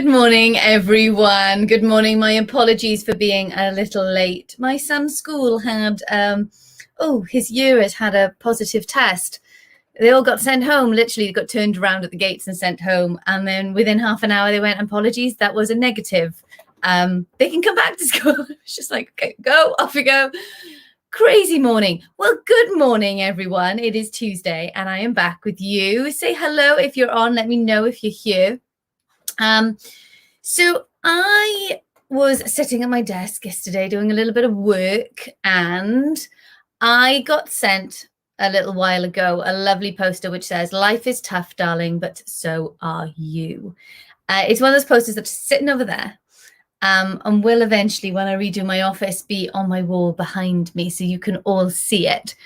Good morning, everyone. Good morning. My apologies for being a little late. My son's school had, his year has had a positive test. They all got sent home, literally got turned around at the gates and sent home. And then within half an hour, they went, apologies, that was a negative. They can come back to school. It's just like, okay, go, off you go. Crazy morning. Well, good morning, everyone. It is Tuesday and I am back with you. Say hello if you're on. Let me know if you're here. So I was sitting at my desk yesterday doing a little bit of work, and I got sent a little while ago a lovely poster which says, "Life is tough, darling, but so are you." It's one of those posters that's sitting over there, and will eventually, when I redo my office, be on my wall behind me so you can all see it.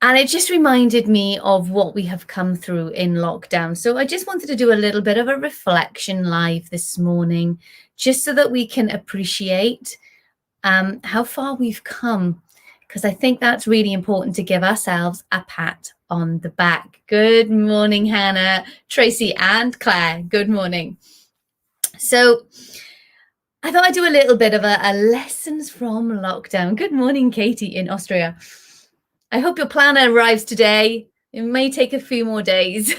And it just reminded me of what we have come through in lockdown. So I just wanted to do a little bit of a reflection live this morning, just so that we can appreciate how far we've come, because I think that's really important to give ourselves a pat on the back. Good morning, Hannah, Tracy, and Claire. Good morning. So I thought I'd do a little bit of a lessons from lockdown. Good morning, Katie in Austria. I hope your planner arrives today. It may take a few more days.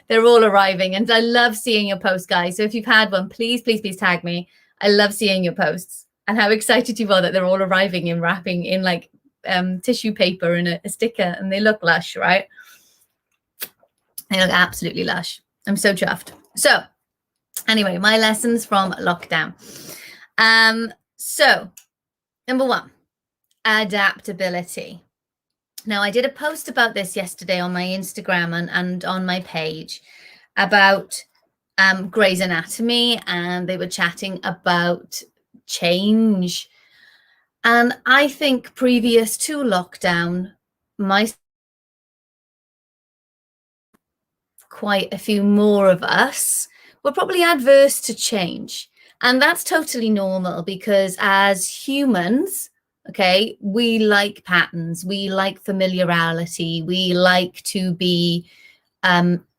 They're all arriving, and I love seeing your posts, guys. So if you've had one, please, please, please tag me. I love seeing your posts and how excited you are that they're all arriving in wrapping in like tissue paper and a sticker, and they look lush, right? They look absolutely lush. I'm so chuffed. So anyway, my lessons from lockdown. So number one, adaptability. Now, I did a post about this yesterday on my Instagram and on my page about Grey's Anatomy, and they were chatting about change. And I think previous to lockdown, quite a few more of us were probably adverse to change. And that's totally normal, because as humans, okay, we like patterns, we like familiarity, we like to be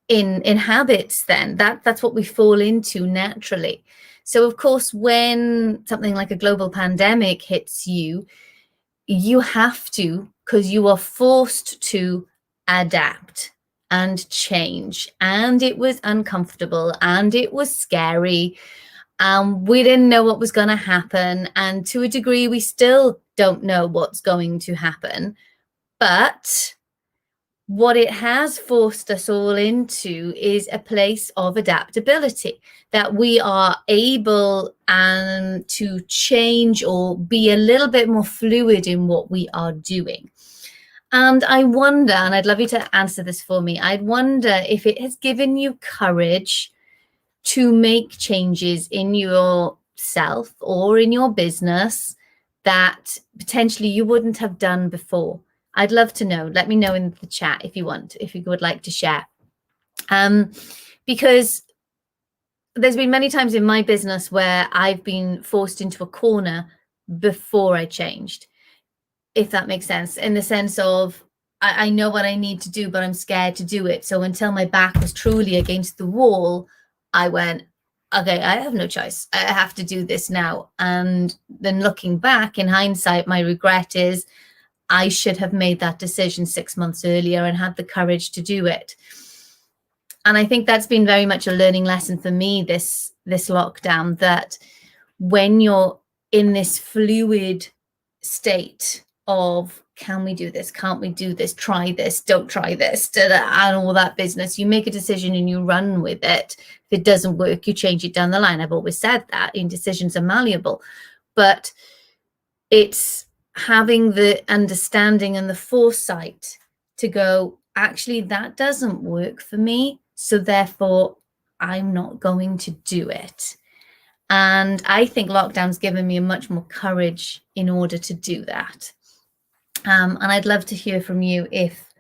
in habits. Then that's what we fall into naturally. So of course, when something like a global pandemic hits you, you have to, because you are forced to adapt and change. And it was uncomfortable and it was scary. We didn't know what was going to happen. And to a degree, we still don't know what's going to happen. But what it has forced us all into is a place of adaptability, that we are able to change or be a little bit more fluid in what we are doing. And I wonder, and I'd love you to answer this for me, I'd wonder if it has given you courage to make changes in yourself or in your business that potentially you wouldn't have done before. I'd love to know. Let me know in the chat if you want, if you would like to share. Because there's been many times in my business where I've been forced into a corner before I changed, if that makes sense, in the sense of I know what I need to do, but I'm scared to do it. So until my back was truly against the wall, I went, okay, I have no choice. I have to do this now. And then looking back in hindsight, my regret is I should have made that decision 6 months earlier and had the courage to do it. And I think that's been very much a learning lesson for me this lockdown, that when you're in this fluid state of, can we do this? Can't we do this? Try this, don't try this, and all that business. You make a decision and you run with it. If it doesn't work, you change it down the line. I've always said that decisions are malleable, but it's having the understanding and the foresight to go, actually, that doesn't work for me. So therefore, I'm not going to do it. And I think lockdown's given me much more courage in order to do that. And I'd love to hear from you if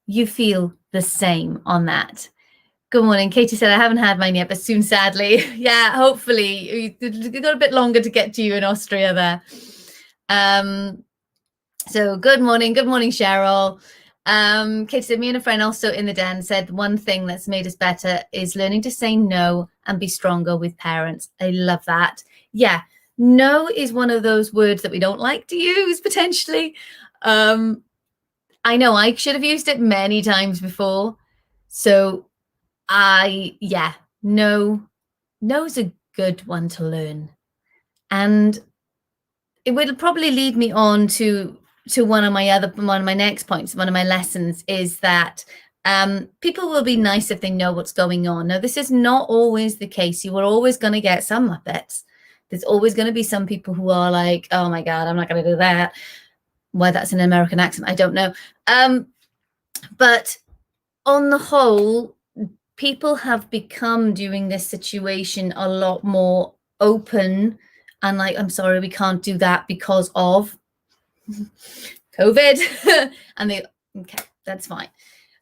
you feel the same on that. Good morning. Katie said, I haven't had mine yet, but soon, sadly. Yeah, hopefully. You've got a bit longer to get to you in Austria there. So good morning. Good morning, Cheryl. Kate said, me and a friend also in the den said one thing that's made us better is learning to say no and be stronger with parents. I love that. Yeah, no is one of those words that we don't like to use potentially. I know I should have used it many times before. So no's a good one to learn. And it would probably lead me on to one of my next points. One of my lessons is that people will be nice if they know what's going on. Now, this is not always the case. You are always going to get some Muppets. There's always going to be some people who are like, oh my God, I'm not going to do that. Why that's an American accent, I don't know. But on the whole, people have become, during this situation, a lot more open and like, I'm sorry, we can't do that because of COVID. And okay, that's fine.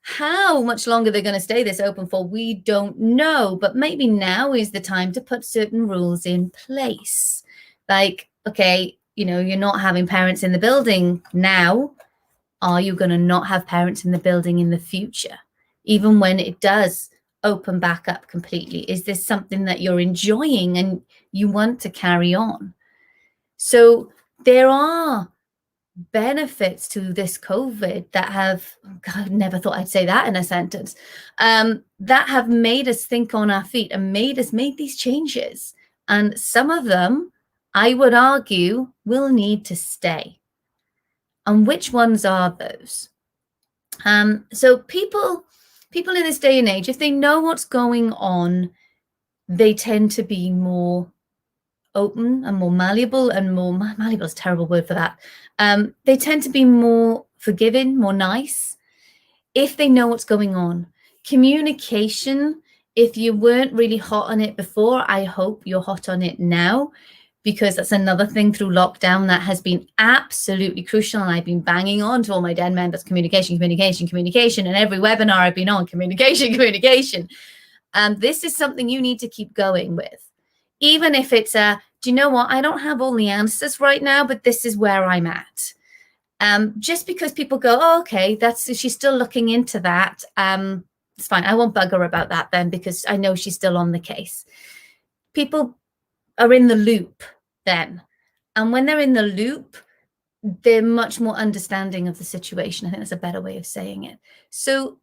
How much longer they're going to stay this open for, we don't know. But maybe now is the time to put certain rules in place. Like, okay, you're not having parents in the building now. Are you going to not have parents in the building in the future? Even when it does open back up completely, is this something that you're enjoying and you want to carry on? So there are benefits to this COVID that have, God, never thought I'd say that in a sentence, that have made us think on our feet and made these changes. And some of them, I would argue, will need to stay. And which ones are those? So people in this day and age, if they know what's going on, they tend to be more open and more malleable, and more malleable is a terrible word for that. They tend to be more forgiving, more nice, if they know what's going on. Communication, if you weren't really hot on it before, I hope you're hot on it now, because that's another thing through lockdown that has been absolutely crucial. And I've been banging on to all my den members, communication. And every webinar I've been on, communication. And this is something you need to keep going with. Even if it's do you know what? I don't have all the answers right now, but this is where I'm at. Just because people go, oh, okay, she's still looking into that. It's fine. I won't bug her about that then, because I know she's still on the case. People are in the loop then. And when they're in the loop, they're much more understanding of the situation. I think that's a better way of saying it. So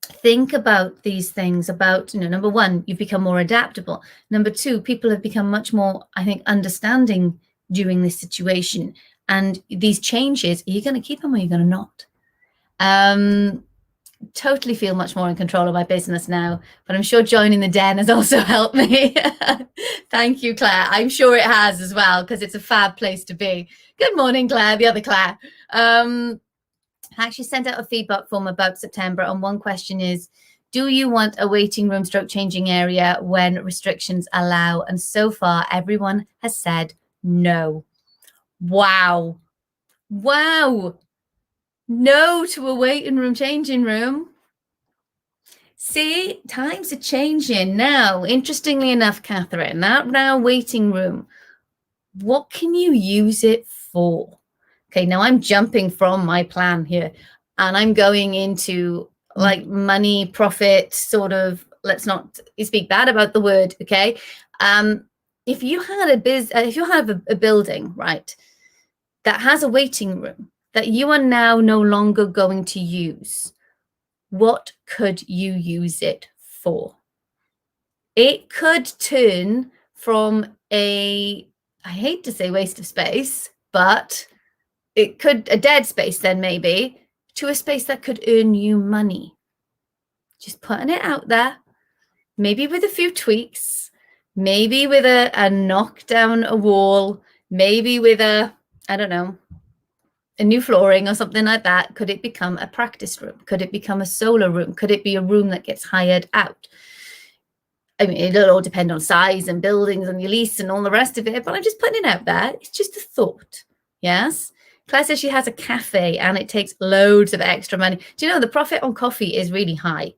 think about these things about, number one, you've become more adaptable. Number two, people have become much more, I think, understanding during this situation. And these changes, are you going to keep them or are you going to not? Totally feel much more in control of my business now, but I'm sure joining the den has also helped me. Thank you, Claire. I'm sure it has as well, because it's a fab place to be. Good morning, Claire, the other Claire. I actually sent out a feedback form about September, and one question is, do you want a waiting room stroke changing area when restrictions allow? And so far, everyone has said no. Wow. No to a waiting room changing room. See, times are changing now. Interestingly enough, Catherine, that now waiting room, what can you use it for? Okay, now I'm jumping from my plan here and I'm going into like money, profit, sort of, let's not speak bad about the word, okay? If you had a building, right, that has a waiting room that you are now no longer going to use, what could you use it for? It could turn from I hate to say waste of space, but it could, a dead space then maybe, to a space that could earn you money. Just putting it out there, maybe with a few tweaks, maybe with a knock down a wall, maybe with a new flooring or something like that. Could it become a practice room? Could it become a solar room? Could it be a room that gets hired out? I mean, it'll all depend on size and buildings and your lease and all the rest of it, but I'm just putting it out there. It's just a thought. Yes. Claire says she has a cafe and it takes loads of extra money. Do you know the profit on coffee is really high,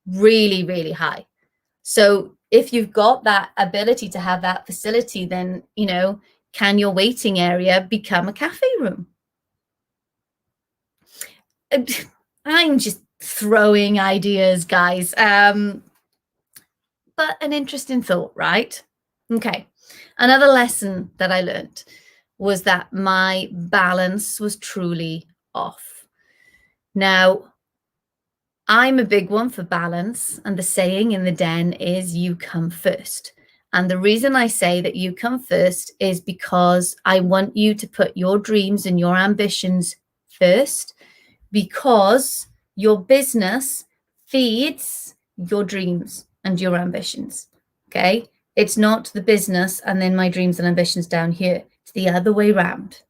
really, really high. So if you've got that ability to have that facility, then, can your waiting area become a cafe room? I'm just throwing ideas, guys. But an interesting thought, right? Okay. Another lesson that I learned was that my balance was truly off. Now, I'm a big one for balance, and the saying in the den is you come first. And the reason I say that you come first is because I want you to put your dreams and your ambitions first, because your business feeds your dreams and your ambitions. Okay. It's not the business and then my dreams and ambitions down here. It's the other way around.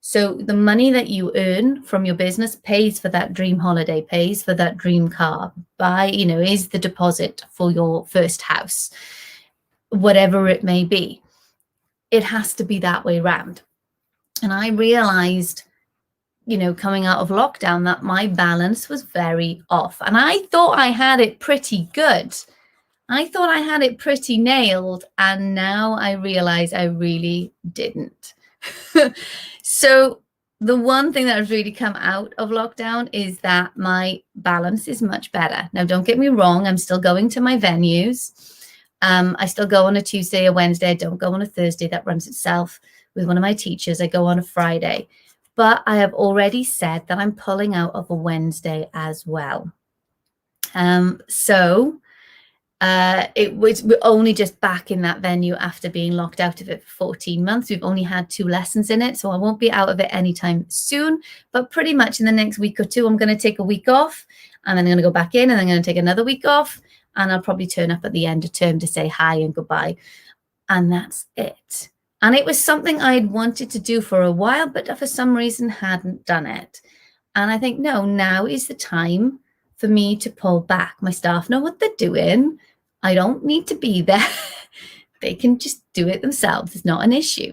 So the money that you earn from your business pays for that dream holiday, pays for that dream car, is the deposit for your first house, whatever it may be. It has to be that way around. And I realized, coming out of lockdown, that my balance was very off. And I thought I had it pretty good. I thought I had it pretty nailed. And now I realize I really didn't. So the one thing that has really come out of lockdown is that my balance is much better. Now, don't get me wrong. I'm still going to my venues. I still go on a Tuesday or Wednesday. I don't go on a Thursday. That runs itself with one of my teachers. I go on a Friday. But I have already said that I'm pulling out of a Wednesday as well. We're only just back in that venue after being locked out of it for 14 months. We've only had 2 lessons in it, so I won't be out of it anytime soon. But pretty much in the next week or two, I'm going to take a week off, and then I'm going to go back in, and I'm going to take another week off, and I'll probably turn up at the end of term to say hi and goodbye. And that's it. And it was something I'd wanted to do for a while, but for some reason hadn't done it. And I think, no, now is the time for me to pull back. My staff know what they're doing. I don't need to be there. They can just do it themselves. It's not an issue.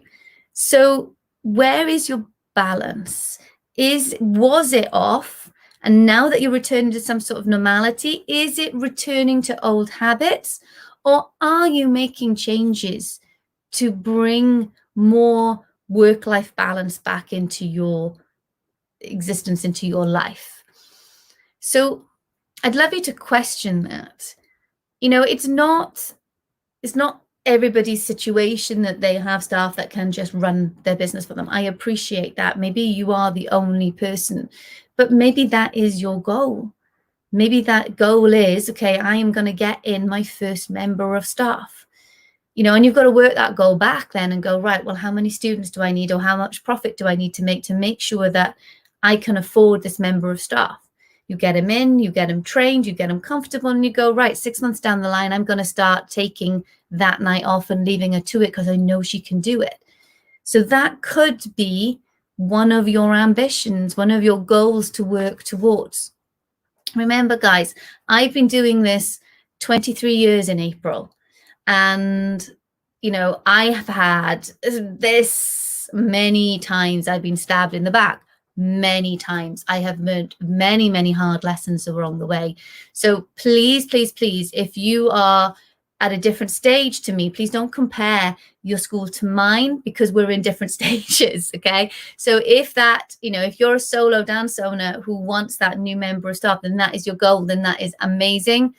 So where is your balance? Was it off? And now that you're returning to some sort of normality, is it returning to old habits? Or are you making changes to bring more work-life balance back into your existence, into your life? So I'd love you to question that. It's not everybody's situation that they have staff that can just run their business for them. I appreciate that. Maybe you are the only person, but maybe that is your goal. Maybe that goal is, okay, I am going to get in my first member of staff. And you've got to work that goal back then and go, right, well, how many students do I need, or how much profit do I need to make sure that I can afford this member of staff? You get them in, you get them trained, you get them comfortable, and you go, right, 6 months down the line, I'm going to start taking that night off and leaving her to it because I know she can do it. So that could be one of your ambitions, one of your goals to work towards. Remember, guys, I've been doing this 23 years in April. And, I have had this many times. I've been stabbed in the back many times. I have learned many, many hard lessons along the way. So please, please, please, if you are at a different stage to me, please don't compare your school to mine, because we're in different stages. Okay. So if you're a solo dance owner who wants that new member of staff, then that is your goal, then that is amazing.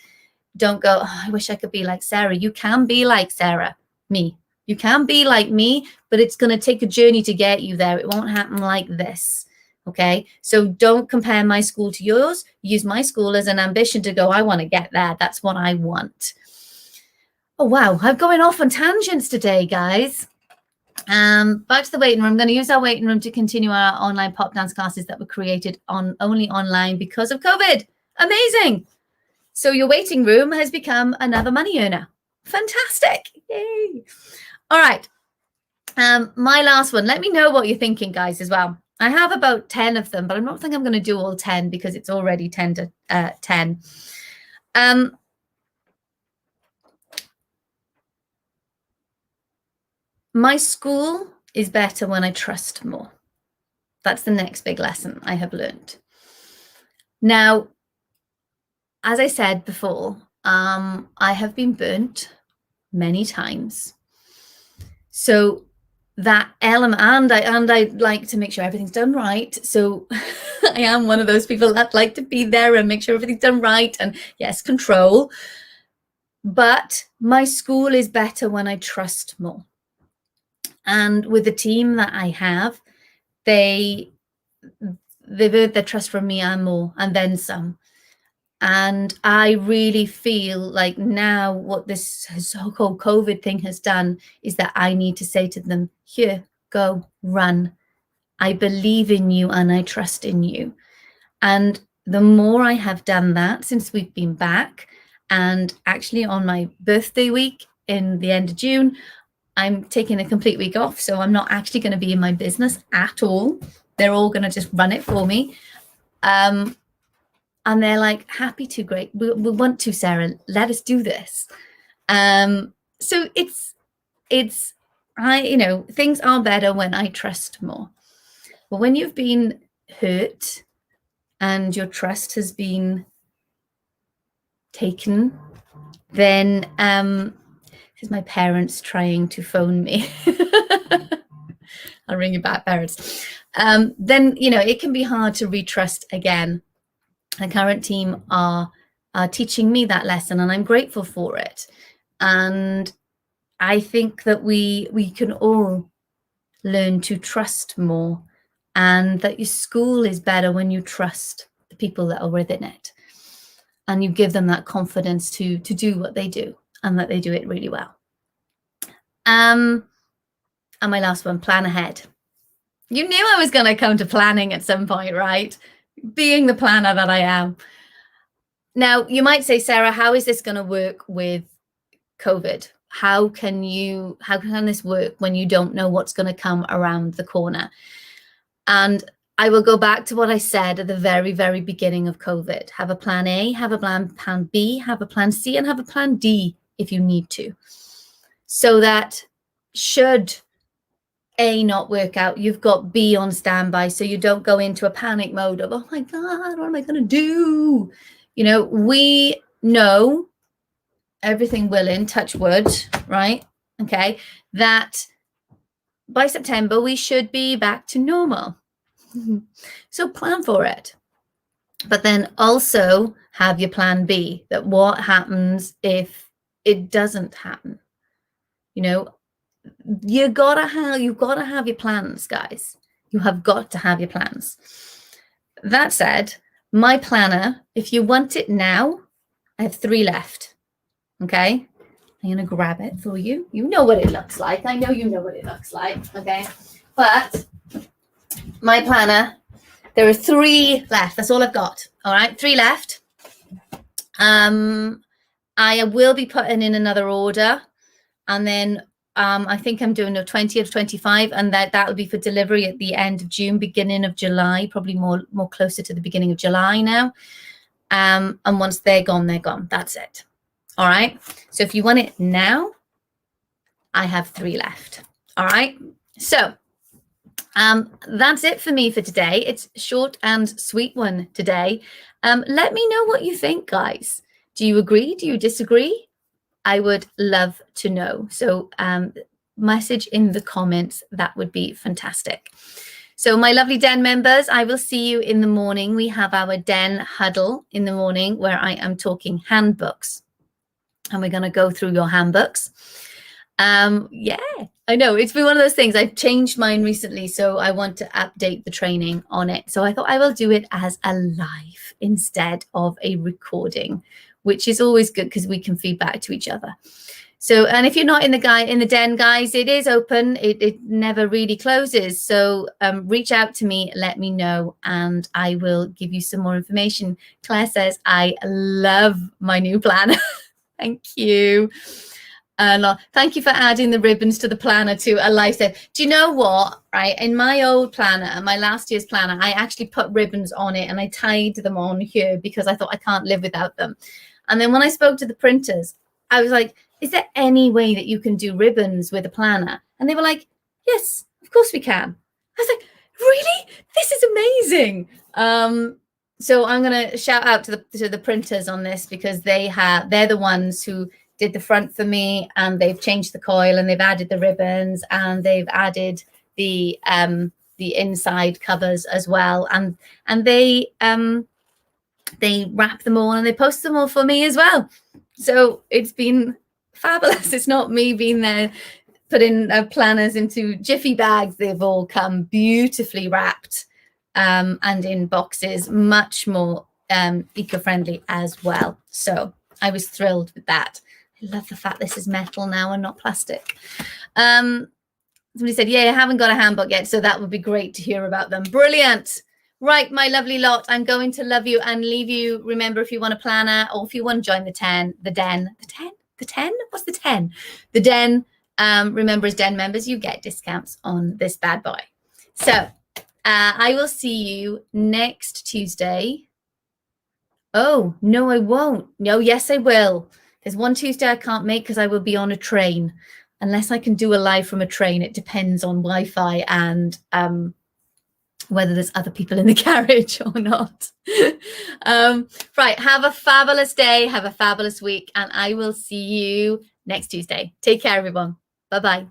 Don't go, I wish I could be like Sarah. You can be like Sarah, me. You can be like me, but it's going to take a journey to get you there. It won't happen like this. Okay. So don't compare my school to yours. Use my school as an ambition to go, I want to get there. That's what I want. Oh, wow. I'm going off on tangents today, guys. Back to the waiting room. I'm going to use our waiting room to continue our online pop dance classes that were created only online because of COVID. Amazing. So your waiting room has become another money earner. Fantastic. Yay. All right. My last one. Let me know what you're thinking, guys, as well. I have about 10 of them, but I don't think I'm going to do all 10 because it's already 10 to 10. My school is better when I trust more. That's the next big lesson I have learned. Now, as I said before, I have been burnt many times. So that element, and I like to make sure everything's done right. So I am one of those people that like to be there and make sure everything's done right, and yes, control. But my school is better when I trust more. And with the team that I have, they've earned their trust from me and more, and then some. And I really feel like now what this whole COVID thing has done is that I need to say to them, here, go, run. I believe in you and I trust in you. And the more I have done that since we've been back, and actually on my birthday week in the end of June, I'm taking a complete week off. So I'm not actually going to be in my business at all. They're all going to just run it for me. And they're like, happy to, great. We want to, Sarah, let us do this. So it's, things are better when I trust more. But when you've been hurt and your trust has been taken, then this is my parents trying to phone me. I'll ring you back, parents. Then, it can be hard to retrust again. The current team are teaching me that lesson, and I'm grateful for it. And I think that we can all learn to trust more, and that your school is better when you trust the people that are within it, and you give them that confidence to do what they do, and that they do it really well. And my last one, plan ahead. You knew I was going to come to planning at some point, right? Being the planner that I am. Now, you might say, Sarah, how is this going to work with COVID? How can this work when you don't know what's going to come around the corner? And I will go back to what I said at the very, very beginning of COVID. Have a plan A, have a plan B, have a plan C, and have a plan D if you need to. So that should A not work out, you've got B on standby, so you don't go into a panic mode of, oh my God, what am I going to do? We know, everything willing, touch wood, right? Okay, that by September, we should be back to normal. So plan for it. But then also have your plan B, that what happens if it doesn't happen? You've got to have your plans, guys. You have got to have your plans. That said, my planner, if you want it now, I have 3 left. Okay, I'm going to grab it for you. You know what it looks like. I know you know what it looks like. Okay, but my planner, there are 3 left. That's all I've got. All right, 3 left. I will be putting in another order, and then I think I'm doing a 20 of 25, and that will be for delivery at the end of June, beginning of July, probably more closer to the beginning of July now. And once they're gone, they're gone. That's it. All right. So if you want it now, I have 3 left. All right. So that's it for me for today. It's a short and sweet one today. Let me know what you think, guys. Do you agree? Do you disagree? I would love to know. So message in the comments. That would be fantastic. So my lovely Den members, I will see you in the morning. We have our Den huddle in the morning where I am talking handbooks. And we're going to go through your handbooks. Yeah, I know. It's been one of those things. I've changed mine recently, so I want to update the training on it. So I thought I will do it as a live instead of a recording, which is always good because we can feed back to each other. So, and if you're not in the Den, guys, it is open. It never really closes. So reach out to me, let me know, and I will give you some more information. Claire says, I love my new planner. Thank you. Thank you for adding the ribbons to the planner too. Alive said, do you know what, right? In my old planner, my last year's planner, I actually put ribbons on it and I tied them on here because I thought I can't live without them. And then when I spoke to the printers, I was like, is there any way that you can do ribbons with a planner? And they were like, yes, of course we can. I was like, really? This is amazing. So I'm going to shout out to the printers on this because they're the ones who did the front for me, and they've changed the coil and they've added the ribbons and they've added the the inside covers as well, and they wrap them all and they post them all for me as well. So it's been fabulous. It's not me being there putting planners into jiffy bags. They've all come beautifully wrapped and in boxes, much more eco-friendly as well. So I was thrilled with that. I love the fact this is metal now and not plastic. Somebody said, yeah, I haven't got a handbook yet, so that would be great to hear about them. Brilliant. Right, my lovely lot, I'm going to love you and leave you. Remember, if you want a planner or if you want to join the den, what's the 10? The den, remember, as den members, you get discounts on this bad boy. So I will see you next Tuesday. Oh, no, I won't. No, yes, I will. There's one Tuesday I can't make because I will be on a train. Unless I can do a live from a train, it depends on Wi-Fi and whether there's other people in the carriage or not. Right, have a fabulous day, have a fabulous week, and I will see you next Tuesday. Take care, everyone. Bye-bye.